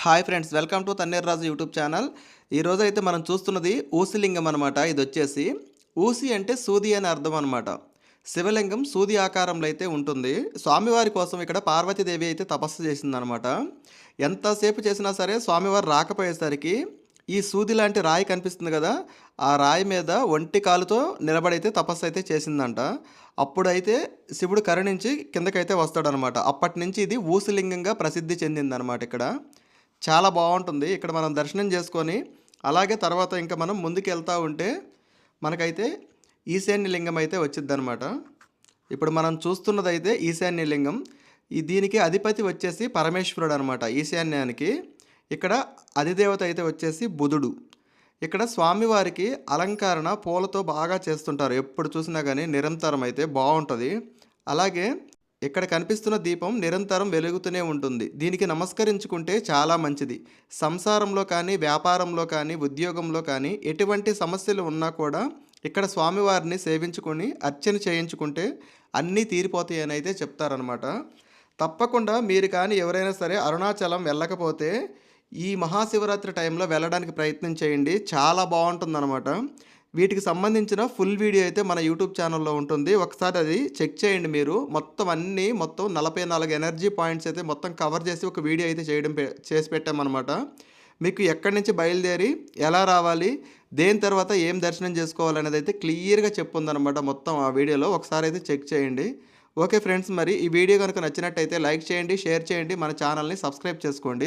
Hi friends, welcome to Thanneer Raju YouTube channel. ఈరోజైతే మనం చూస్తున్నది ఊసిలింగం అనమాట. ఇది వచ్చేసి ఊసి అంటే సూది అని అర్థం అనమాట. శివలింగం సూది ఆకారంలో అయితే ఉంటుంది. స్వామివారి కోసం ఇక్కడ పార్వతీదేవి అయితే తపస్సు చేసిందనమాట. ఎంతసేపు చేసినా సరే స్వామివారు రాకపోయేసరికి ఈ సూది లాంటి రాయి కనిపిస్తుంది కదా, ఆ రాయి మీద ఒంటి కాలుతో నిలబడైతే తపస్సు అయితే చేసిందంట. అప్పుడైతే శివుడు కరుణించి కిందకైతే వస్తాడనమాట. అప్పటి నుంచి ఇది ఊసిలింగంగా ప్రసిద్ధి చెందిందనమాట. ఇక్కడ చాలా బాగుంటుంది. ఇక్కడ మనం దర్శనం చేసుకొని అలాగే తర్వాత ఇంకా మనం ముందుకు వెళ్తూ ఉంటే మనకైతే ఈశాన్య లింగం అయితే వచ్చిద్దనమాట. ఇప్పుడు మనం చూస్తున్నదైతే ఈశాన్య లింగం. దీనికి అధిపతి వచ్చేసి పరమేశ్వరుడు అనమాట. ఈశాన్యానికి ఇక్కడ అధిదేవత అయితే వచ్చేసి బుధుడు. ఇక్కడ స్వామివారికి అలంకరణ పూలతో బాగా చేస్తుంటారు. ఎప్పుడు చూసినా కానీ నిరంతరం అయితే బాగుంటుంది. అలాగే ఇక్కడ కనిపిస్తున్న దీపం నిరంతరం వెలుగుతూనే ఉంటుంది. దీనికి నమస్కరించుకుంటే చాలా మంచిది. సంసారంలో కానీ, వ్యాపారంలో కానీ, ఉద్యోగంలో కానీ ఎటువంటి సమస్యలు ఉన్నా కూడా ఇక్కడ స్వామివారిని సేవించుకొని అర్చన చేయించుకుంటే అన్నీ తీరిపోతాయి అని అయితే చెప్తారనమాట. తప్పకుండా మీరు కానీ ఎవరైనా సరే అరుణాచలం వెళ్ళకపోతే ఈ మహాశివరాత్రి టైంలో వెళ్ళడానికి ప్రయత్నం చేయండి. చాలా బాగుంటుందన్నమాట. వీటికి సంబంధించిన ఫుల్ వీడియో అయితే మన యూట్యూబ్ ఛానల్లో ఉంటుంది. ఒకసారి అది చెక్ చేయండి మీరు. మొత్తం 44 ఎనర్జీ పాయింట్స్ అయితే మొత్తం కవర్ చేసి ఒక వీడియో అయితే చేసి పెట్టామన్నమాట. మీకు ఎక్కడి నుంచి బయలుదేరి ఎలా రావాలి, దేని తర్వాత ఏం దర్శనం చేసుకోవాలనేది అయితే క్లియర్గా చెప్పుందనమాట మొత్తం ఆ వీడియోలో. ఒకసారి అయితే చెక్ చేయండి. ఓకే ఫ్రెండ్స్, మరి ఈ వీడియో కనుక నచ్చినట్టయితే లైక్ చేయండి, షేర్ చేయండి, మన ఛానల్ని సబ్స్క్రైబ్ చేసుకోండి.